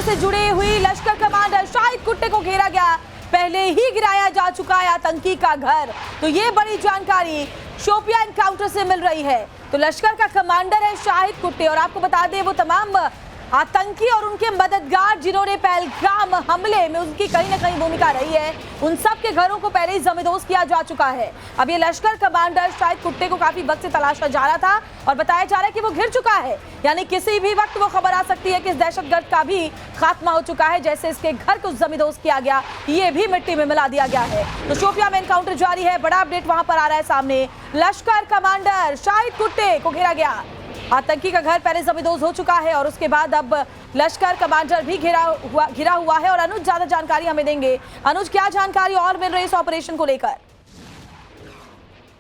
से जुड़े हुई लश्कर कमांडर शाहिद कुट्टे को घेरा गया। पहले ही गिराया जा चुका है आतंकी का घर। तो ये बड़ी जानकारी शोपियां एनकाउंटर से मिल रही है। तो लश्कर का कमांडर है शाहिद कुट्टे, और आपको बता दें वो तमाम आतंकी और उनके मददगार जिन्होंने पहलगाम हमले में उनकी कहीं ना कहीं भूमिका रही है, उन सब के घरों को पहले ही जमींदोज किया जा चुका है। अब ये लश्कर कमांडर शाहिद कुट्टे को काफी वक्त से तलाशा जा रहा था और बताया जा रहा है कि वो घिर चुका है, यानी किसी भी वक्त वो खबर आ सकती है कि इस दहशतगर्द का भी खात्मा हो चुका है। जैसे इसके घर को जमींदोज किया गया, ये भी मिट्टी में मिला दिया गया है। तो शोपियां में एनकाउंटर जारी है, बड़ा अपडेट वहां पर आ रहा है सामने। लश्कर कमांडर शाहिद कुट्टे को घेरा गया, आतंकी का घर पहले जमींदोज हो चुका है और उसके बाद अब लश्कर कमांडर भी घिरा हुआ है। और अनुज ज्यादा जानकारी हमें देंगे। अनुज, क्या जानकारी और मिल रही है इस ऑपरेशन को लेकर?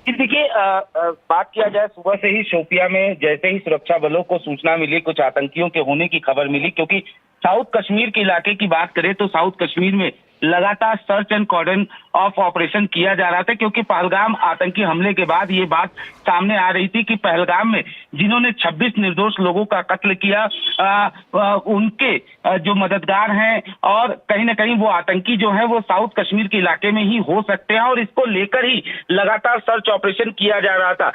देखिए, बात किया जाए, सुबह से ही शोपियां में जैसे ही सुरक्षा बलों को सूचना मिली, कुछ आतंकियों के होने की खबर मिली, क्योंकि साउथ कश्मीर के इलाके की बात करें तो साउथ कश्मीर में लगातार search and cordon off operation किया जा रहा था, क्योंकि पहलगाम आतंकी हमले के बाद ये बात सामने आ रही थी कि पहलगाम में जिन्होंने 26 निर्दोष लोगों का कत्ल किया, उनके जो मददगार हैं और कहीं ना कहीं वो आतंकी जो है वो साउथ कश्मीर के इलाके में ही हो सकते हैं, और इसको लेकर ही लगातार सर्च ऑपरेशन किया जा रहा था।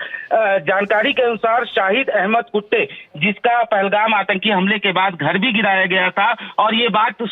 जानकारी के अनुसार शाहिद अहमद कुट्टे, जिसका पहलगाम आतंकी हमले के बाद घर भी गिराया गया था, और ये बात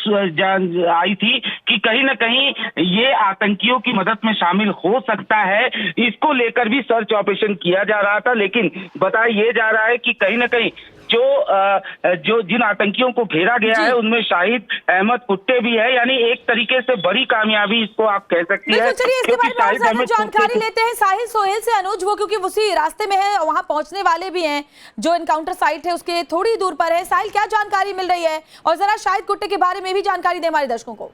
आई थी कि कहीं ना कहीं ये आतंकियों की मदद में शामिल हो सकता है, इसको लेकर भी सर्च ऑपरेशन किया जा रहा था। लेकिन बताया ये जा रहा है कि कहीं ना कहीं जो जिन आतंकियों को घेरा गया है उनमें शाहिद अहमद कुट्टे भी है, यानी एक तरीके से बड़ी कामयाबी इसको आप कह सकती है। चलिए इसके बारे में और ज्यादा जानकारी लेते हैं साहिल सोहेल से। अनुज, वो क्योंकि उसी रास्ते में है, वहां पहुंचने वाले भी हैं, जो एनकाउंटर साइट है उसके थोड़ी दूर पर है। साहिल, क्या जानकारी मिल रही है और जरा शाहिद कुट्टे के बारे में भी जानकारी दे हमारे दर्शकों को।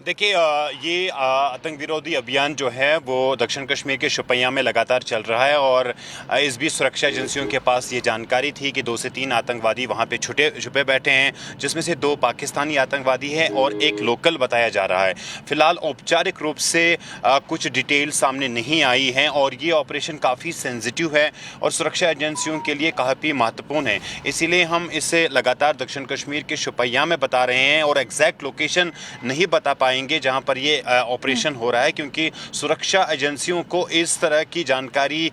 देखिए, ये आतंक विरोधी अभियान जो है वो दक्षिण कश्मीर के शोपियां में लगातार चल रहा है, और इस बीच सुरक्षा एजेंसियों के पास ये जानकारी थी कि 2 से 3 आतंकवादी वहां पे छुपे बैठे हैं, जिसमें से 2 पाकिस्तानी आतंकवादी हैं और एक लोकल बताया जा रहा है। फिलहाल औपचारिक रूप से कुछ डिटेल सामने नहीं आई हैं, और ये ऑपरेशन काफ़ी सेंसिटिव है और सुरक्षा एजेंसियों के लिए काफ़ी महत्वपूर्ण है। इसीलिए हम इसे लगातार दक्षिण कश्मीर के शोपियां में बता रहे हैं और एग्जैक्ट लोकेशन नहीं बता पाएंगे जहां पर ये ऑपरेशन हो रहा है, क्योंकि सुरक्षा एजेंसियों को इस तरह की जानकारी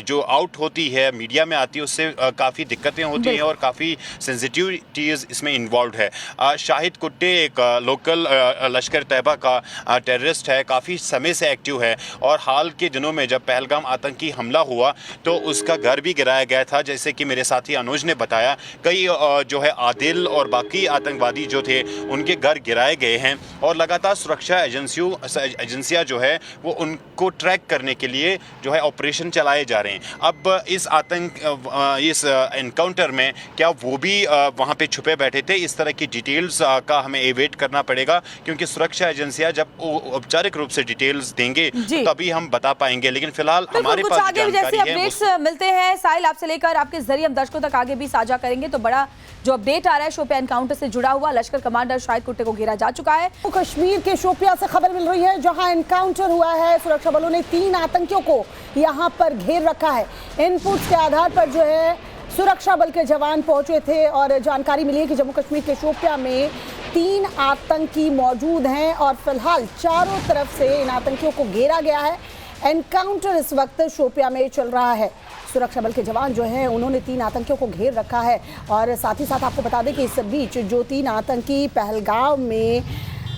जो आउट होती है, मीडिया में आती है, उससे काफ़ी दिक्कतें होती हैं और काफ़ी सेंसिटिविटीज़ इसमें इन्वॉल्व है। शाहिद कुट्टे एक लोकल लश्कर तैयबा का टेररिस्ट है, काफ़ी समय से एक्टिव है, और हाल के दिनों में जब पहलगाम आतंकी हमला हुआ तो उसका घर भी गिराया गया था। जैसे कि मेरे साथी अनुज ने बताया, कई जो है आदिल और बाकी आतंकवादी जो थे उनके घर गिराए गए हैं, और लगातार सुरक्षा एजेंसियां जो है वो उनको ट्रैक करने के लिए जो है ऑपरेशन चलाए जा रहे हैं। अब इस एनकाउंटर में क्या वो भी वहां पे छुपे बैठे थे, इस तरह की डिटेल्स का हमें एवेट करना पड़ेगा, क्योंकि सुरक्षा एजेंसियां जब औपचारिक रूप से डिटेल्स देंगे तो तभी हम बता पाएंगे। लेकिन फिलहाल हमारे पास जैसे अपडेट्स मिलते हैं साहिल आपसे लेकर आपके जरिए हम दर्शकों तक आगे भी साझा करेंगे। तो बड़ा जो अपडेट आ रहा है शोपियां एनकाउंटर से जुड़ा हुआ, लश्कर कमांडर शाहिद कुट्टे को घेरा जा चुका है। कश्मीर के शोपियां से खबर मिल रही है, जहां एनकाउंटर हुआ है। सुरक्षा बलों ने 3 आतंकियों को यहां पर घेर रखा है। इनपुट्स के आधार पर जो है सुरक्षा बल के जवान पहुंचे थे और जानकारी मिली है कि जम्मू कश्मीर के शोपियां में 3 आतंकी मौजूद हैं और फिलहाल चारों तरफ से इन आतंकियों को घेरा गया है। एनकाउंटर इस वक्त शोपियां में चल रहा है। सुरक्षा बल के जवान जो हैं उन्होंने 3 आतंकियों को घेर रखा है, और साथ ही साथ आपको बता दें कि इस बीच जो 3 आतंकी पहलगाम में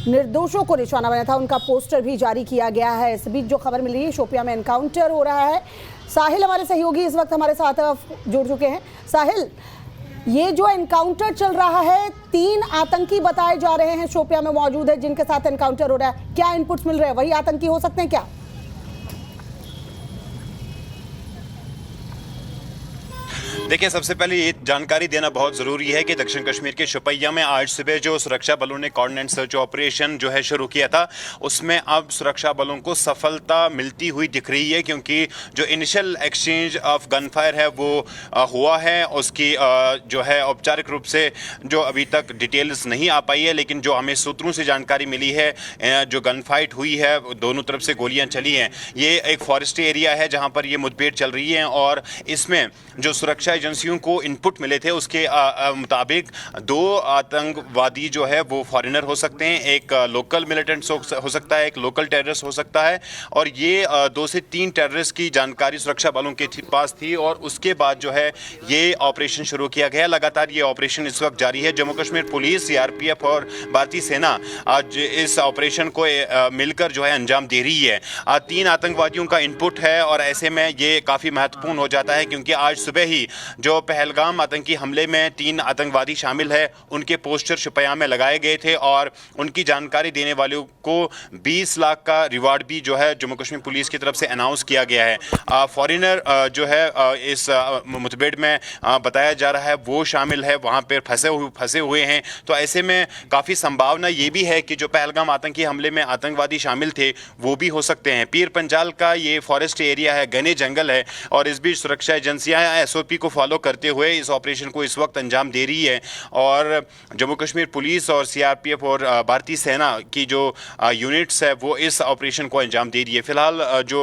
निर्दोषों को निशाना बनाया था उनका पोस्टर भी जारी किया गया है। इस बीच जो खबर मिली है शोपियां में एनकाउंटर हो रहा है। साहिल हमारे सहयोगी इस वक्त हमारे साथ जुड़ चुके हैं। साहिल, ये जो एनकाउंटर चल रहा है, 3 आतंकी बताए जा रहे हैं शोपियां में मौजूद है जिनके साथ एनकाउंटर हो रहा है, क्या इनपुट्स मिल रहे हैं? वही आतंकी हो सकते हैं क्या? देखिए, सबसे पहले ये जानकारी देना बहुत ज़रूरी है कि दक्षिण कश्मीर के शुपैया में आज सुबह जो सुरक्षा बलों ने कोऑर्डिनेट सर्च ऑपरेशन जो है शुरू किया था, उसमें अब सुरक्षा बलों को सफलता मिलती हुई दिख रही है, क्योंकि जो initial exchange of gun fire है वो हुआ है। उसकी जो है औपचारिक रूप से जो अभी तक डिटेल्स नहीं आ पाई है, लेकिन जो हमें सूत्रों से जानकारी मिली है, जो गन फाइट हुई है, दोनों तरफ से गोलियां चली हैं। ये एक फॉरेस्ट एरिया है जहां पर ये मुठभेड़ चल रही है और इसमें जो सुरक्षा एजेंसियों को इनपुट मिले थे उसके मुताबिक 2 आतंकवादी जो है वो फॉरेनर हो सकते हैं, एक लोकल मिलिटेंट हो सकता है, एक लोकल टेररिस्ट हो सकता है, और ये 2 से 3 टेररिस्ट की जानकारी सुरक्षा बलों के पास थी। और उसके बाद जो है ये ऑपरेशन शुरू किया गया। लगातार ये ऑपरेशन इस वक्त जारी है। जम्मू कश्मीर पुलिस, सीआरपीएफ और भारतीय सेना आज इस ऑपरेशन को मिलकर जो है अंजाम दे रही है। 3 आतंकवादियों का इनपुट है और ऐसे में ये काफ़ी महत्वपूर्ण हो जाता है, क्योंकि आज सुबह ही जो पहलगाम आतंकी हमले में 3 आतंकवादी शामिल है, उनके पोस्टर शुपैया में लगाए गए थे और उनकी जानकारी देने वालों को 20 लाख का रिवार्ड भी जो है जम्मू कश्मीर पुलिस की तरफ से अनाउंस किया गया है। फॉरेनर जो है इस मुठभेड़ में बताया जा रहा है वो शामिल है, वहाँ पर फंसे हुए हैं। तो ऐसे में काफ़ी संभावना ये भी है कि जो पहलगाम आतंकी हमले में आतंकवादी शामिल थे वो भी हो सकते हैं। पीर पंजाल का ये फॉरेस्ट एरिया है, घने जंगल है, और इस बीच सुरक्षा एजेंसियां एसओपी को फॉलो करते हुए इस ऑपरेशन को इस वक्त अंजाम दे रही है। और जम्मू कश्मीर पुलिस और सीआरपीएफ और भारतीय सेना की जो यूनिट्स है वो इस ऑपरेशन को अंजाम दे रही है। फिलहाल जो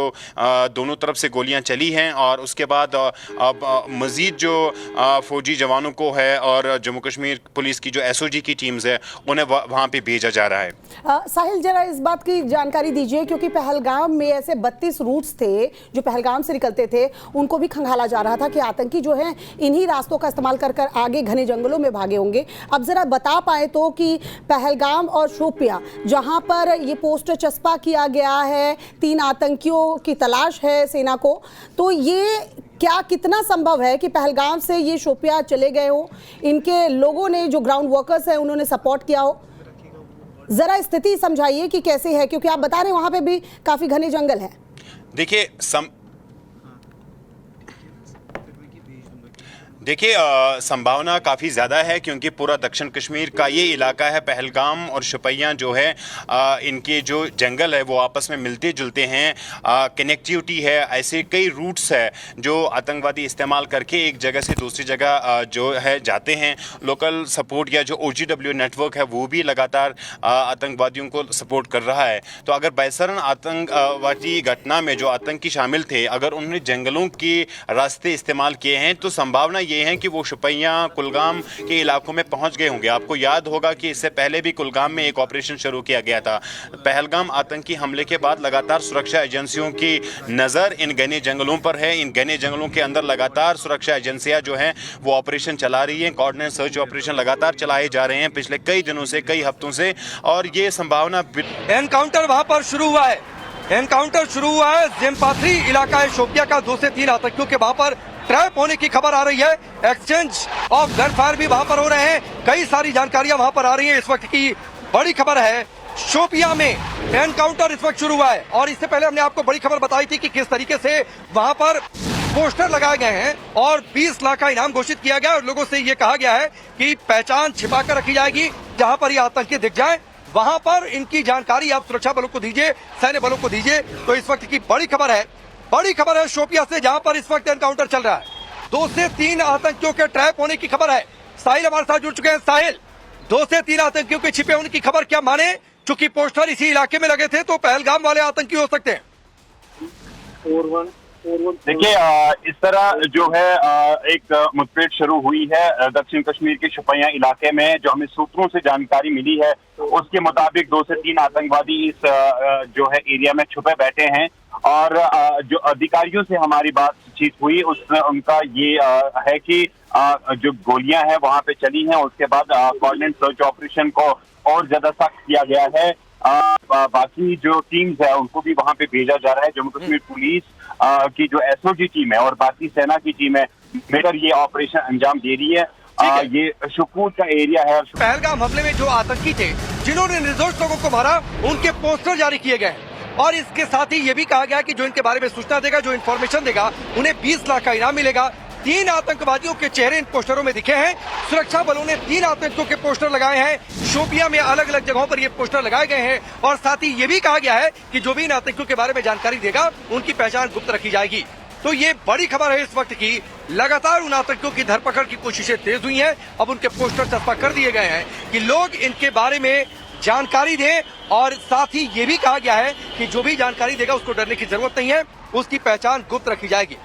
दोनों तरफ से गोलियां चली हैं और उसके बाद अब मजीद जो फौजी जवानों को है और जम्मू कश्मीर पुलिस की जो एसओजी की टीम्स है उन्हें वहाँ पे भेजा जा रहा है। साहिल, जरा इस बात की जानकारी दीजिए, क्योंकि पहलगाम में ऐसे 32 रूट्स थे जो पहलगाम से निकलते थे, उनको भी खंगाला जा रहा था कि आतंकी जो है इन्हीं रास्तों का इस्तेमाल कर आगे घने जंगलों में भागे होंगे। अब जरा बता पाए तो कि पहलगाम और शोपिया जहां पर ये पोस्टर चस्पा किया गया है, 3 आतंकियों की तलाश है सेना को, तो ये क्या कितना संभव है कि पहलगाम से ये शोपिया चले गए हो, इनके लोगों ने जो ग्राउंड वर्कर्स हैं उन्होंने सपोर्ट किया हो? जरा स्थिति समझाइए कि कैसे है, क्योंकि आप बता रहे हैं वहां पे भी काफी घने जंगल है। देखिए संभावना काफ़ी ज़्यादा है, क्योंकि पूरा दक्षिण कश्मीर का ये इलाका है, पहलगाम और शुपैया जो है इनके जो जंगल है वो आपस में मिलते जुलते हैं, कनेक्टिविटी है, ऐसे कई रूट्स है जो आतंकवादी इस्तेमाल करके एक जगह से दूसरी जगह जो है जाते हैं। लोकल सपोर्ट या जो OGW नेटवर्क है वो भी लगातार आतंकवादियों को सपोर्ट कर रहा है। तो अगर बैसरन आतंकवादी घटना में जो आतंकी शामिल थे, अगर उन्होंने जंगलों के रास्ते इस्तेमाल किए हैं तो संभावना ये है कि वो शुपैया कुलगाम के इलाकों में पहुंच गए होंगे। आपको याद होगा कि इससे पहले भी कुलगाम में एक ऑपरेशन शुरू किया गया था। पहलगाम आतंकी हमले के बाद लगातार सुरक्षा एजेंसियों की नज़र इन घने जंगलों पर है। इन घने जंगलों के अंदर लगातार सुरक्षा एजेंसियां जो हैं वो ऑपरेशन चला रही हैं। कोऑर्डिनेट सर्च ऑपरेशन लगातार चलाए जा रहे हैं पिछले कई दिनों से, कई हफ्तों से, और ये संभावना एनकाउंटर वहां पर शुरू हुआ है। एनकाउंटर शुरू हुआ है जेमपाथरी इलाका है शोपिया का। 2 से 3 आतंकियों के वहां पर ट्रैप होने की खबर आ रही है। एक्सचेंज ऑफ गन फायर भी वहां पर हो रहे हैं। कई सारी जानकारियां वहां पर आ रही हैं। इस वक्त की बड़ी खबर है, शोपिया में एनकाउंटर इस वक्त शुरू हुआ है। और इससे पहले हमने आपको बड़ी खबर बताई थी कि किस तरीके से वहां पर पोस्टर लगाए गए हैं और 20 लाख का इनाम घोषित किया गया और लोगों से ये कहा गया है कि पहचान छिपा कर रखी जाएगी। जहां पर ये आतंकी दिख जाए वहां पर इनकी जानकारी आप सुरक्षा बलों को दीजिए, सैन्य बलों को दीजिए। तो इस वक्त की बड़ी खबर है शोपिया से, जहां पर इस वक्त एनकाउंटर चल रहा है। 2 से 3 आतंकियों के ट्रैप होने की खबर है। साहिल हमारे साथ जुड़ चुके हैं। साहिल, 2 से 3 आतंकियों के छिपे होने की खबर क्या माने? चूंकि पोस्टर इसी इलाके में लगे थे तो पहलगाम वाले आतंकी हो सकते हैं। देखिए इस तरह जो है एक मुठभेड़ शुरू हुई है दक्षिण कश्मीर के शुपैया इलाके में। जो हमें सूत्रों से जानकारी मिली है उसके मुताबिक 2 से 3 आतंकवादी इस जो है एरिया में छुपे बैठे हैं। और जो अधिकारियों से हमारी बातचीत हुई उनका ये है कि जो गोलियां हैं वहां पे चली हैं। उसके बाद कोऑर्डिनेट सर्च ऑपरेशन को और ज्यादा सख्त किया गया है। बाकी जो टीम्स है उनको भी वहां पे भेजा जा रहा है। जम्मू कश्मीर पुलिस की जो एसओजी टीम है और भारतीय सेना की टीम है मिलकर ये ऑपरेशन अंजाम दे रही है। ये शुकूर का एरिया है। पहलगाम हमले में जो आतंकी थे जिन्होंने निर्दोष लोगों को मारा, उनके पोस्टर जारी किए गए और इसके साथ ही ये भी कहा गया कि जो इनके बारे में सूचना देगा, जो इन्फॉर्मेशन देगा, उन्हें 20 लाख का इनाम मिलेगा। 3 आतंकवादियों के चेहरे इन पोस्टरों में दिखे हैं। सुरक्षा बलों ने 3 आतंकियों के पोस्टर लगाए हैं। शोपियां में अलग अलग जगहों पर ये पोस्टर लगाए गए हैं और साथ ही ये भी कहा गया है कि जो भी इन आतंकियों के बारे में जानकारी देगा उनकी पहचान गुप्त रखी जाएगी। तो ये बड़ी खबर है इस वक्त की। लगातार उन आतंकियों की धरपकड़ की कोशिशें तेज हुई हैं। अब उनके पोस्टर चस्पा कर दिए गए हैं कि लोग इनके बारे में जानकारी दें और साथ ही ये भी कहा गया है कि जो भी जानकारी देगा उसको डरने की जरूरत नहीं है, उसकी पहचान गुप्त रखी जाएगी।